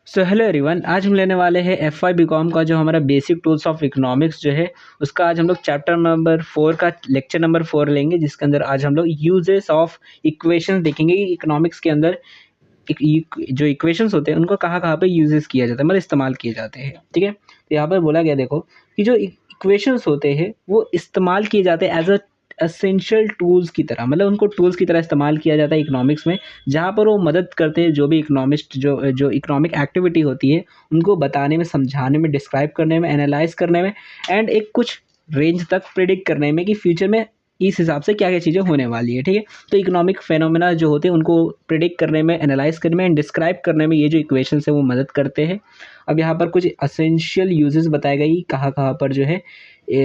So hello everyone, आज हम लेने वाले हैं एफ वाई बी कॉम का जो हमारा बेसिक टूल्स ऑफ इकोनॉमिक्स जो है उसका आज हम लोग चैप्टर नंबर 4 का लेक्चर नंबर 4 लेंगे, जिसके अंदर आज हम लोग यूजेस ऑफ इक्वेशंस देखेंगे कि इकोनॉमिक्स के अंदर जो इक्वेशंस होते हैं उनको कहाँ कहाँ पे यूजेस किया जाता है, मतलब इस्तेमाल किए जाते हैं। ठीक है, तो यहाँ पर बोला गया देखो कि जो इक्वेशंस होते हैं वो इस्तेमाल किए जाते हैं एज अ एसेंशियल टूल्स की तरह, मतलब उनको टूल्स की तरह इस्तेमाल किया जाता है इकोनॉमिक्स में, जहाँ पर वो मदद करते हैं जो भी इकोनॉमिस्ट जो जो इकोनॉमिक एक्टिविटी होती है उनको बताने में, समझाने में, डिस्क्राइब करने में, एनालाइज करने में एंड एक कुछ रेंज तक प्रिडिक्ट करने में कि फ्यूचर में इस हिसाब से क्या क्या चीज़ें होने वाली है। ठीक है, तो इकोनॉमिक फेनोमेना जो होते हैं उनको प्रिडिक्ट करने में, एनालाइज करने में एंड डिस्क्राइब करने में ये जो इक्वेशंस है वो मदद करते हैं। अब यहाँ पर कुछ असेंशियल यूजेस बताए गए कि कहाँ कहाँ पर जो है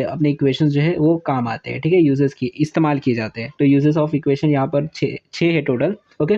अपने इक्वेशंस जो है वो काम आते हैं। ठीक है, यूजेस की इस्तेमाल किए जाते हैं। तो यूजेस ऑफ इक्वेशन यहाँ पर छः है टोटल। ओके,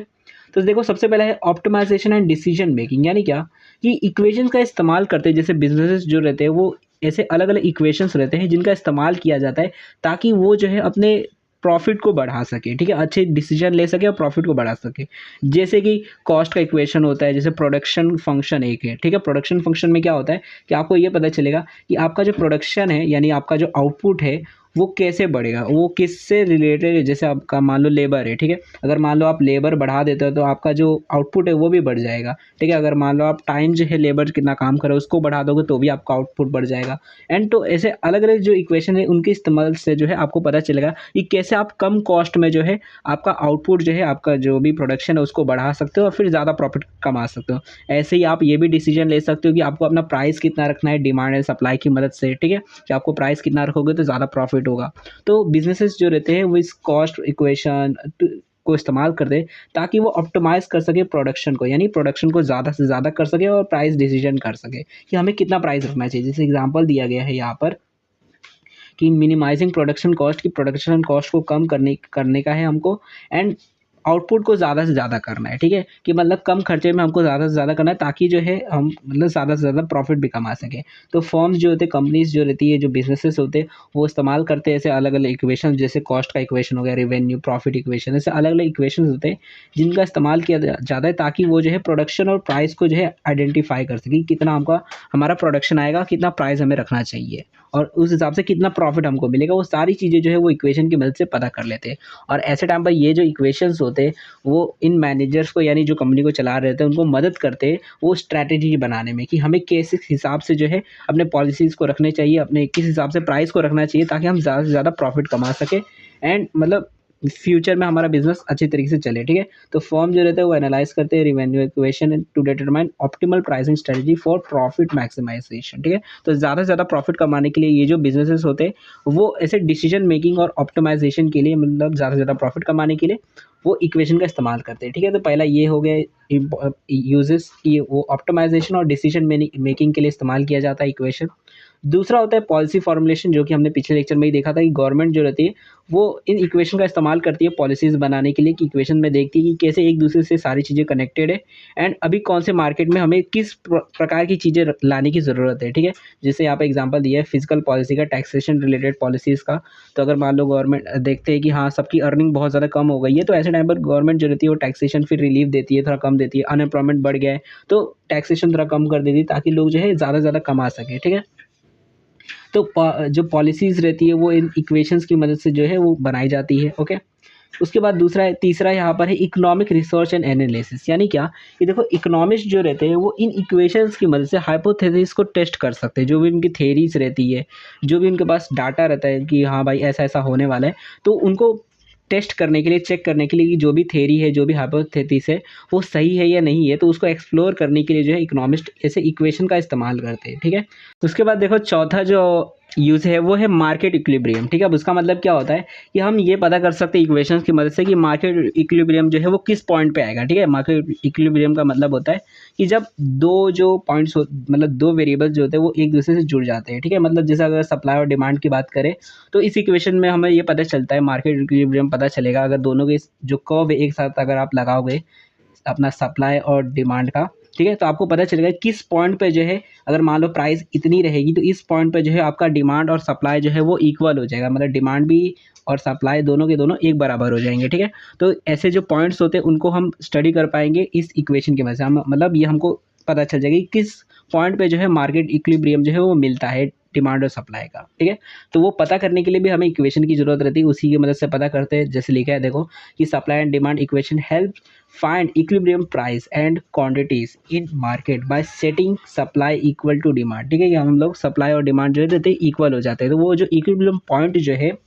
तो देखो सबसे पहला है ऑप्टिमाइजेशन एंड डिसीजन मेकिंग। यानी क्या कि इक्वेशंस का इस्तेमाल करते हैं, जैसे बिजनेसेस जो रहते हैं वो ऐसे अलग अलग इक्वेशंस रहते हैं जिनका इस्तेमाल किया जाता है ताकि वो जो है अपने प्रॉफिट को बढ़ा सके। ठीक है, अच्छे डिसीजन ले सके और प्रॉफिट को बढ़ा सके। जैसे कि कॉस्ट का इक्वेशन होता है, जैसे प्रोडक्शन फंक्शन एक है। ठीक है, प्रोडक्शन फंक्शन में क्या होता है कि आपको ये पता चलेगा कि आपका जो प्रोडक्शन है यानी आपका जो आउटपुट है वो कैसे बढ़ेगा, वो किससे रिलेटेड है। जैसे आपका मान लो लेबर है, ठीक है, अगर मान लो आप लेबर बढ़ा देते हो तो आपका जो आउटपुट है वो भी बढ़ जाएगा। ठीक है, अगर मान लो आप टाइम जो है लेबर कितना काम करे उसको बढ़ा दोगे तो भी आपका आउटपुट बढ़ जाएगा। एंड तो ऐसे अलग अलग जो इक्वेशन है उनके इस्तेमाल से जो है आपको पता चलेगा कि कैसे आप कम कॉस्ट में जो है आपका आउटपुट जो है, आपका जो भी प्रोडक्शन है उसको बढ़ा सकते हो और फिर ज़्यादा प्रॉफिट कमा सकते हो। ऐसे ही आप ये भी डिसीजन ले सकते हो कि आपको अपना प्राइस कितना रखना है डिमांड एंड सप्लाई की मदद से। ठीक है, कि आपको प्राइस कितना रखोगे तो ज़्यादा प्रॉफिट होगा। तो बिजनेसेस जो रहते हैं वो इस कॉस्ट इक्वेशन को इस्तेमाल करते हैं ताकि वो ऑप्टिमाइज कर सके प्रोडक्शन को, यानी प्रोडक्शन को ज़्यादा से ज़्यादा कर सके और प्राइस डिसीजन कर सके कि हमें कितना प्राइस रखना चाहिए। जैसे एग्जांपल दिया गया है यहाँ पर कि मिनिमाइजिंग प्रोडक्शन कॉस्ट, की प्रोडक्शन कॉस्ट को कम करने करने का है हमको एंड आउटपुट को ज़्यादा से ज़्यादा करना है। ठीक है, कि मतलब कम खर्चे में हमको ज़्यादा से ज़्यादा करना है ताकि जो है हम मतलब ज़्यादा से ज़्यादा प्रॉफिट भी कमा सकें। तो फर्म्स जो होते हैं, कंपनीज जो रहती है, जो बिजनेसेस होते हैं वो इस्तेमाल करते हैं ऐसे अलग अलग इक्वेशन, जैसे कॉस्ट का इक्वेशन हो गया, रेवेन्यू प्रॉफिट इक्वेशन, ऐसे अलग अलग इक्वेशन होते हैं जिनका इस्तेमाल किया जाता है ताकि वो जो है प्रोडक्शन और प्राइस को जो है आइडेंटिफाई कर सके, कितना हमका हमारा प्रोडक्शन आएगा, कितना प्राइस हमें रखना चाहिए और उस हिसाब से कितना प्रॉफिट हमको मिलेगा। वो सारी चीज़ें जो है वो इक्वेशन की मदद से पता कर लेते हैं। और ऐसे टाइम पर ये जो इक्वेशंस होते हैं वो इन मैनेजर्स को, यानी जो कंपनी को चला रहे थे, उनको मदद करते हैं वो स्ट्रैटेजी बनाने में कि हमें किस हिसाब से जो है अपने पॉलिसीज़ को रखने चाहिए, अपने किस हिसाब से प्राइस को रखना चाहिए ताकि हम ज़्यादा से ज़्यादा प्रॉफिट कमा सकें एंड मतलब फ्यूचर में हमारा बिजनेस अच्छे तरीके से चले। ठीक है, तो फर्म जो रहते हैं वो एनालाइज करते हैं revenue equation to determine optimal pricing strategy for profit maximisation. ठीक है, तो ज़्यादा से ज़्यादा प्रॉफिट कमाने के लिए ये जो बिजनेसेस होते हैं वो ऐसे डिसीजन मेकिंग और ऑप्टिमाइजेशन के लिए, मतलब ज़्यादा से ज़्यादा प्रॉफिट कमाने के लिए वो इक्वेशन का इस्तेमाल करते हैं। ठीक है, तो पहला ये हो गया यूजेस की, वो ऑप्टिमाइजेशन और डिसीजन मेकिंग के लिए इस्तेमाल किया जाता है इक्वेशन। दूसरा होता है पॉलिसी फॉर्मुलेशन, जो कि हमने पिछले लेक्चर में ही देखा था कि गवर्नमेंट जो रहती है वो इन इक्वेशन का इस्तेमाल करती है पॉलिसीज़ बनाने के लिए, कि इक्वेशन में देखती है कि कैसे एक दूसरे से सारी चीज़ें कनेक्टेड है एंड अभी कौन से मार्केट में हमें किस प्रकार की चीज़ें लाने की ज़रूरत है। ठीक है, जैसे यहाँ पे एग्जांपल दिया है फिजिकल पॉलिसी का, टैक्सेशन रिलेटेड पॉलिसीज़ का। तो अगर मान लो गवर्नमेंट देखते हैं कि हाँ सबकी अर्निंग बहुत ज़्यादा कम हो गई है, तो ऐसे टाइम पर गवर्नमेंट जो रहती है वो टैक्सेशन फिर रिलीफ देती है, थोड़ा कम देती है। अनएम्प्लॉयमेंट बढ़ गया है तो टैक्सेशन थोड़ा कम कर देती है ताकि लोग जो है ज़्यादा से ज़्यादा कमा सके। ठीक है, तो जो पॉलिसीज़ रहती है वो इन इक्वेशंस की मदद से जो है वो बनाई जाती है। ओके, उसके बाद तीसरा यहाँ पर है इकोनॉमिक रिसर्च एंड एनालिसिस। यानी क्या कि देखो इकोनॉमिस्ट जो रहते हैं वो इन इक्वेशंस की मदद से हाइपोथेसिस को टेस्ट कर सकते हैं, जो भी उनकी थेरीज रहती है, जो भी उनके पास डाटा रहता है कि हाँ भाई ऐसा ऐसा होने वाला है, तो उनको टेस्ट करने के लिए, चेक करने के लिए कि जो भी थेरी है, जो भी हाइपोथेसिस है वो सही है या नहीं है, तो उसको एक्सप्लोर करने के लिए जो है इकोनॉमिस्ट ऐसे इक्वेशन का इस्तेमाल करते हैं। ठीक है, तो उसके बाद देखो चौथा जो यूज़ है वो है मार्केट इक्विलिब्रियम। ठीक है, अब उसका मतलब क्या होता है कि हम ये पता कर सकते हैं इक्वेशंस की मदद से कि मार्केट इक्विलिब्रियम जो है वो किस पॉइंट पे आएगा। ठीक है, मार्केट इक्विलिब्रियम का मतलब होता है कि जब दो जो पॉइंट्स मतलब दो वेरिएबल्स जो होते हैं वो एक दूसरे से जुड़ जाते हैं। ठीक है, मतलब जैसे अगर सप्लाई और डिमांड की बात करें तो इस इक्वेशन में हमें ये पता चलता है, मार्केट इक्विलिब्रियम पता चलेगा अगर दोनों के जो कर्व है एक साथ अगर आप लगाओगे अपना सप्लाई और डिमांड का। ठीक है, तो आपको पता चलेगा किस पॉइंट पे जो है अगर मान लो प्राइस इतनी रहेगी तो इस पॉइंट पे जो है आपका डिमांड और सप्लाई जो है वो इक्वल हो जाएगा, मतलब डिमांड भी और सप्लाई दोनों के दोनों एक बराबर हो जाएंगे। ठीक है, तो ऐसे जो पॉइंट्स होते हैं उनको हम स्टडी कर पाएंगे इस इक्वेशन की वजह से। हम मतलब ये हमको पता चल जाएगा कि किस पॉइंट पे जो है मार्केट इक्विलिब्रियम जो है वो मिलता है डिमांड और सप्लाई का, ठीक है। तो वो पता करने के लिए भी हमें इक्वेशन की ज़रूरत रहती है, उसी की मदद से पता करते हैं। जैसे लिखा है देखो कि supply and demand equation help find equilibrium price and quantities in market by setting supply equal to demand, ठीक है। कि हम लोग सप्लाई और डिमांड जो है रहते इक्वल हो जाते हैं, तो वो जो इक्विलिब्रियम पॉइंट जो है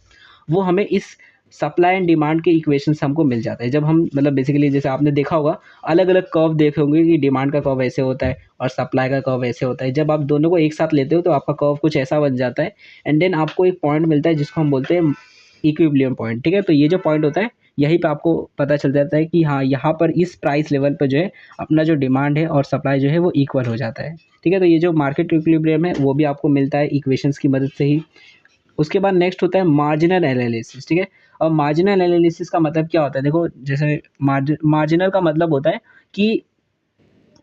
वो हमें इस सप्लाई एंड डिमांड के इक्वेशन से हमको मिल जाता है। जब हम मतलब बेसिकली जैसे आपने देखा होगा अलग अलग कर्व देखे होंगे कि डिमांड का कर्व ऐसे होता है और सप्लाई का कर्व ऐसे होता है। जब आप दोनों को एक साथ लेते हो तो आपका कर्व कुछ ऐसा बन जाता है एंड देन आपको एक पॉइंट मिलता है जिसको हम बोलते हैं इक्विलिब्रियम पॉइंट, ठीक है। तो ये जो पॉइंट होता है यहीं पे आपको पता चल जाता है कि हाँ यहाँ पर इस प्राइस लेवल पर जो है अपना जो डिमांड है और सप्लाई जो है वो इक्वल हो जाता है, ठीक है। तो ये जो मार्केट इक्विलिब्रियम है वो भी आपको मिलता है इक्वेशंस की मदद से ही। उसके बाद नेक्स्ट होता है मार्जिनल एनालिसिस, ठीक है। और मार्जिनल एनालिसिस का मतलब क्या होता है, देखो जैसे मार्जिनल का मतलब होता है कि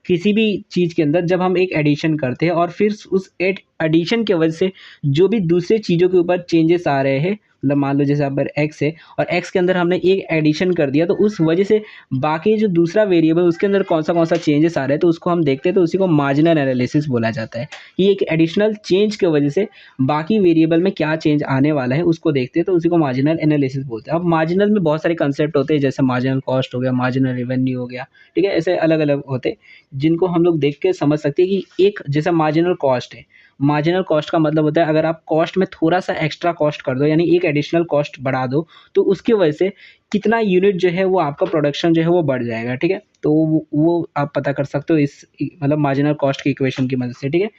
किसी भी चीज़ के अंदर जब हम एक एडिशन करते हैं और फिर उस एडिशन की वजह से जो भी दूसरे चीज़ों के ऊपर चेंजेस आ रहे हैं, मतलब मान लो जैसे अगर एक्स है और एक्स के अंदर हमने एक एडिशन कर दिया तो उस वजह से बाकी जो दूसरा वेरिएबल उसके अंदर कौन सा चेंजेस आ रहे हैं तो उसको हम देखते हैं, तो उसी को मार्जिनल एनालिसिस बोला जाता है। ये एक एडिशनल चेंज की वजह से बाकी वेरिएबल में क्या चेंज आने वाला है उसको देखते हैं, तो उसी को मार्जिनल एनालिसिस बोलते हैं। अब मार्जिनल में बहुत सारे कंसेप्ट होते हैं, जैसे मार्जिनल कॉस्ट हो गया, मार्जिनल रेवेन्यू हो गया, ठीक है। ऐसे अलग अलग होते हैं जिनको हम लोग देख के समझ सकते हैं कि एक जैसा मार्जिनल कॉस्ट है। मार्जिनल कॉस्ट का मतलब होता है अगर आप कॉस्ट में थोड़ा सा एक्स्ट्रा कॉस्ट कर दो यानी एक एडिशनल कॉस्ट बढ़ा दो तो उसकी वजह से कितना यूनिट जो है वो आपका प्रोडक्शन जो है वो बढ़ जाएगा, ठीक है। तो वो आप पता कर सकते हो इस मतलब मार्जिनल कॉस्ट की इक्वेशन की मदद से, ठीक है।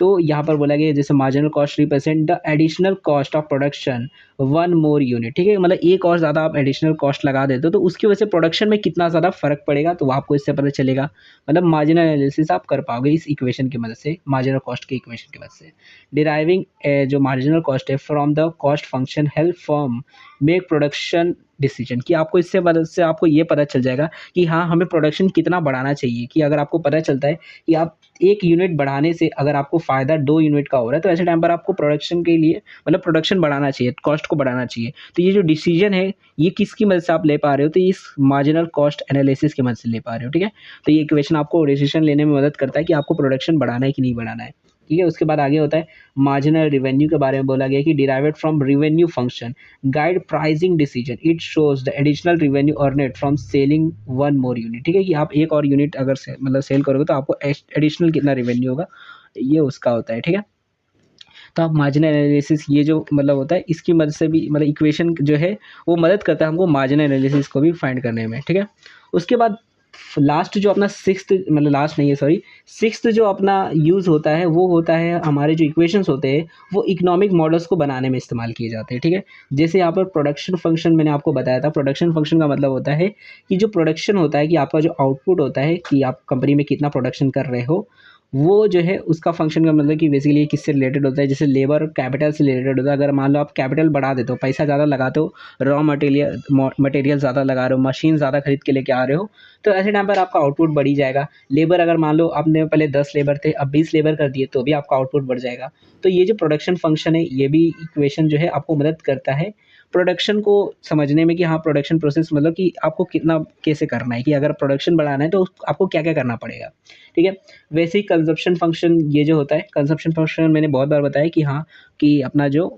तो यहाँ पर बोला गया जैसे marginal cost represent the additional cost of production one more unit, ठीक है। मतलब एक और ज़्यादा आप एडिशनल कॉस्ट लगा देते हो तो उसकी वजह से प्रोडक्शन में कितना ज़्यादा फर्क पड़ेगा तो आपको इससे पता चलेगा। मतलब मार्जिनल एनालिसिस आप कर पाओगे इस इक्वेशन की मदद से, मार्जिनल कॉस्ट की इक्वेशन की मदद से। डिराइविंग जो मार्जिनल कॉस्ट है from the cost function help firm make production decision, कि आपको इससे मदद से आपको ये पता चल जाएगा कि हाँ हमें प्रोडक्शन कितना बढ़ाना चाहिए। कि अगर आपको पता चलता है कि आप एक यूनिट बढ़ाने से अगर आपको फ़ायदा 2 यूनिट का हो रहा है तो ऐसे टाइम पर आपको प्रोडक्शन के लिए मतलब प्रोडक्शन बढ़ाना चाहिए, कॉस्ट को बढ़ाना चाहिए। तो ये जो डिसीजन है ये किसकी मदद से आप ले पा रहे हो, तो इस मार्जिनल कॉस्ट एनालिसिस की मदद से ले पा रहे हो, ठीक है। तो ये इक्वेशन आपको डिसीजन लेने में मदद करता है कि आपको प्रोडक्शन बढ़ाना है कि नहीं बढ़ाना है, ठीक है। उसके बाद आगे होता है मार्जिनल रिवेन्यू के बारे में बोला गया कि derived from revenue function guide pricing decision, it shows the additional revenue अर्नेड from selling one more unit, ठीक है। कि आप एक और यूनिट अगर मतलब सेल करोगे तो आपको एडिशनल कितना रिवेन्यू होगा ये उसका होता है, ठीक है। तो आप मार्जिनल एनालिसिस ये जो मतलब होता है इसकी मदद से भी मतलब इक्वेशन जो है वो मदद करता है हमको मार्जिनल एनालिसिस को भी फाइंड करने में, ठीक है। उसके बाद लास्ट जो अपना सिक्स्थ मतलब लास्ट नहीं है सॉरी सिक्स्थ जो अपना यूज़ होता है वो होता है हमारे जो इक्वेशंस होते हैं वो इकोनॉमिक मॉडल्स को बनाने में इस्तेमाल किए जाते हैं, ठीक है। जैसे यहाँ पर प्रोडक्शन फंक्शन मैंने आपको बताया था, प्रोडक्शन फंक्शन का मतलब होता है कि जो प्रोडक्शन होता है कि आपका जो आउटपुट होता है कि आप कंपनी में कितना प्रोडक्शन कर रहे हो वो जो है उसका फंक्शन का मतलब कि बेसिकली किससे रिलेटेड होता है, जैसे लेबर और कैपिटल से रिलेटेड होता है। अगर मान लो आप कैपिटल बढ़ा देते हो, पैसा ज़्यादा लगाते हो, रॉ मटेरियल ज़्यादा लगा रहे हो, मशीन ज़्यादा खरीद के लेके आ रहे हो, तो ऐसे टाइम पर आपका आउटपुट बढ़ी जाएगा। लेबर अगर मान लो आपने पहले 10 लेबर थे अब 20 लेबर कर दिए तो भी आपका आउटपुट बढ़ जाएगा। तो ये जो प्रोडक्शन फंक्शन है ये भी इक्वेशन जो है आपको मदद करता है प्रोडक्शन को समझने में कि हाँ प्रोडक्शन प्रोसेस मतलब कि आपको कितना कैसे करना है, कि अगर प्रोडक्शन बढ़ाना है तो आपको क्या क्या करना पड़ेगा, ठीक है। वैसे ही कंजप्शन फंक्शन ये जो होता है, कंजप्शन फंक्शन मैंने बहुत बार बताया कि हाँ कि अपना जो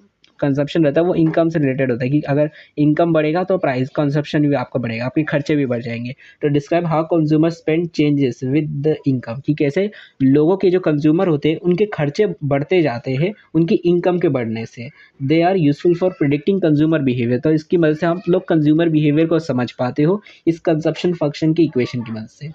कंजप्शन रहता है वो इनकम से रिलेटेड होता है कि अगर इनकम बढ़ेगा तो प्राइस कंजप्शन भी आपका बढ़ेगा, आपके खर्चे भी बढ़ जाएंगे। तो describe how consumer spend changes with the income, कि कैसे लोगों के जो कंज्यूमर होते हैं उनके खर्चे बढ़ते जाते हैं उनकी इनकम के बढ़ने से। They are useful for predicting consumer behaviour, तो इसकी मदद से आप लोग कंज्यूमर बिहेवियर को समझ पाते हो इस कंजप्शन फंक्शन की इक्वेशन की मदद से।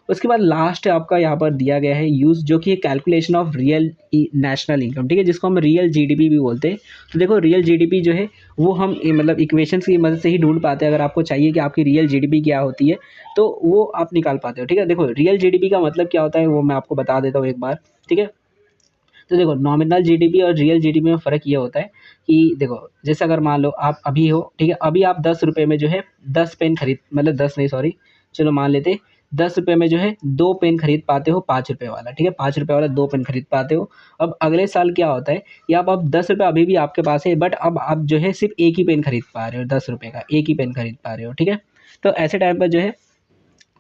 उसके बाद लास्ट आपका यहाँ पर दिया गया है यूज़ जो कि calculation of real national income, ठीक है, जिसको हम रियल जीडीपी भी बोलते हैं। तो देखो रियल जीडीपी जो है वो हम मतलब इक्वेशंस की मदद से ही ढूंढ पाते हैं। अगर आपको चाहिए कि आपकी रियल जीडीपी क्या होती है तो वो आप निकाल पाते हो, ठीक है। देखो रियल जीडीपी का मतलब क्या होता है वो मैं आपको बता देता हूँ एक बार, ठीक है। तो देखो नॉमिनल जीडीपी और रियल जीडीपी में फ़र्क ये होता है कि देखो जैसे अगर मान लो आप अभी हो, ठीक है, अभी आप 10 रुपये में जो है 10 पेन खरीद मतलब 10 नहीं सॉरी चलो मान लेते 10 रुपये में जो है 2 पेन खरीद पाते हो 5 रुपये वाला, ठीक है, 5 रुपये वाला 2 पेन खरीद पाते हो। अब अगले साल क्या होता है कि आप अब 10 रुपये अभी भी आपके पास है बट अब आप जो है सिर्फ एक ही पेन खरीद पा रहे हो, 10 रुपये का एक ही पेन खरीद पा रहे हो, ठीक है। तो ऐसे टाइम पर जो है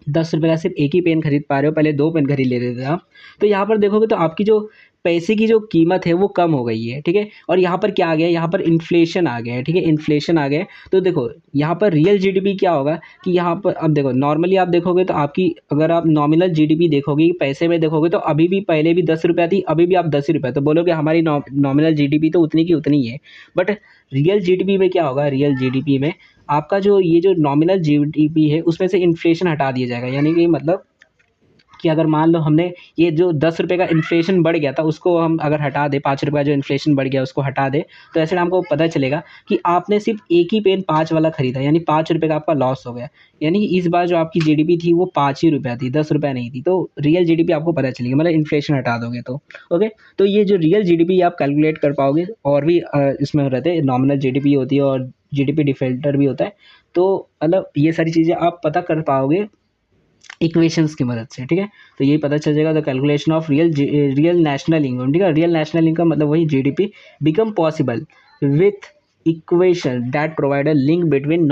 ₹10 का सिर्फ एक ही पेन खरीद पा रहे हो, पहले 2 पेन खरीद लेते थे आप। तो यहाँ पर देखोगे तो आपकी जो पैसे की जो कीमत है वो कम हो गई है, ठीक है? और यहाँ पर क्या आ गया है, यहाँ पर इन्फ्लेशन आ गया है, ठीक है? इन्फ्लेशन आ गया है। तो देखो यहाँ पर रियल जीडीपी क्या होगा कि यहाँ पर अब देखो नॉर्मली आप देखोगे तो आपकी अगर आप नॉमिनल जीडीपी देखोगे, पैसे में देखोगे तो अभी भी पहले भी ₹10 थी, अभी भी आप ₹10 तो बोलोगे हमारी नॉमिनल जीडीपी तो उतनी की उतनी ही है। बट रियल जीडीपी में क्या होगा, रियल जीडीपी में आपका जो ये जो नॉमिनल जीडीपी है उसमें से इन्फ्लेशन हटा दिया जाएगा। यानी कि मतलब कि अगर मान लो हमने ये जो ₹10 का इन्फ्लेशन बढ़ गया था उसको हम अगर हटा दें, ₹5 का जो इन्फ्लेशन बढ़ गया उसको हटा दें, तो ऐसे में हमको पता चलेगा कि आपने सिर्फ एक ही पेन 5 वाला खरीदा, यानी ₹5 का आपका लॉस हो गया। यानी कि इस बार जो आपकी जीडीपी थी वो ₹5 ही थी, ₹10 नहीं थी। तो रियल जीडीपी आपको पता चलेगी, मतलब इन्फ्लेशन हटा दोगे तो। ओके, तो ये जो रियल जीडीपी आप कैलकुलेट कर पाओगे। और भी इसमें रहते हैं, नॉमिनल जीडीपी होती है और जीडीपी डिफॉल्टर भी होता है। तो मतलब ये सारी चीज़ें आप पता कर पाओगे इक्वेशंस की मदद से, ठीक है? तो यही पता चल जाएगा the calculation of real national income, ठीक है? रियल नेशनल इनकम मतलब वही GDP become possible with equation that provide a link between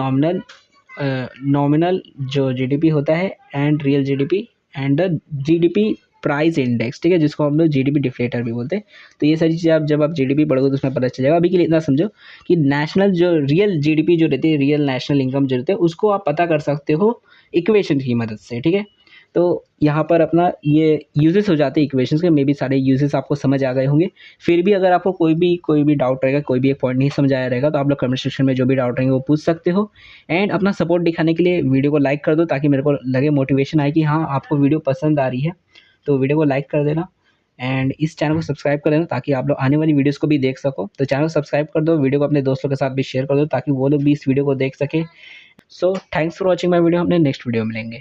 nominal जो जीडीपी होता है and real GDP and the GDP price index, ठीक है? जिसको हम लोग जीडीपी डिफ्लेटर भी बोलते हैं। तो ये सारी चीज़ें आप जब आप जीडीपी पढ़ोगे तो उसमें पता चल जाएगा। अभी के लिए इतना समझो कि नेशनल जो रियल जीडीपी जो रहती है, रियल नेशनल इनकम जो रहती है, उसको आप पता कर सकते हो इक्वेशन की मदद से, ठीक है? तो यहाँ पर अपना ये यूजेस हो जाते हैं इक्वेशंस के। मे बी सारे यूजेस आपको समझ आ गए होंगे। फिर भी अगर आपको कोई भी डाउट रहेगा, कोई भी एक पॉइंट नहीं समझ आया रहेगा, तो आप लोग कमेंट सेक्शन में जो भी डाउट रहेंगे वो पूछ सकते हो। एंड अपना सपोर्ट दिखाने के लिए वीडियो को लाइक कर दो, ताकि मेरे को लगे, मोटिवेशन आए कि हाँ आपको वीडियो पसंद आ रही है। तो वीडियो को लाइक कर देना एंड इस चैनल को सब्सक्राइब कर देना, ताकि आप लोग आने वाली वीडियोस को भी देख सको। तो चैनल को सब्सक्राइब कर दो, वीडियो को अपने दोस्तों के साथ भी शेयर कर दो, ताकि वो लोग भी इस वीडियो को देख सके। So thanks for watching my video, अपने नेक्स्ट वीडियो में मिलेंगे।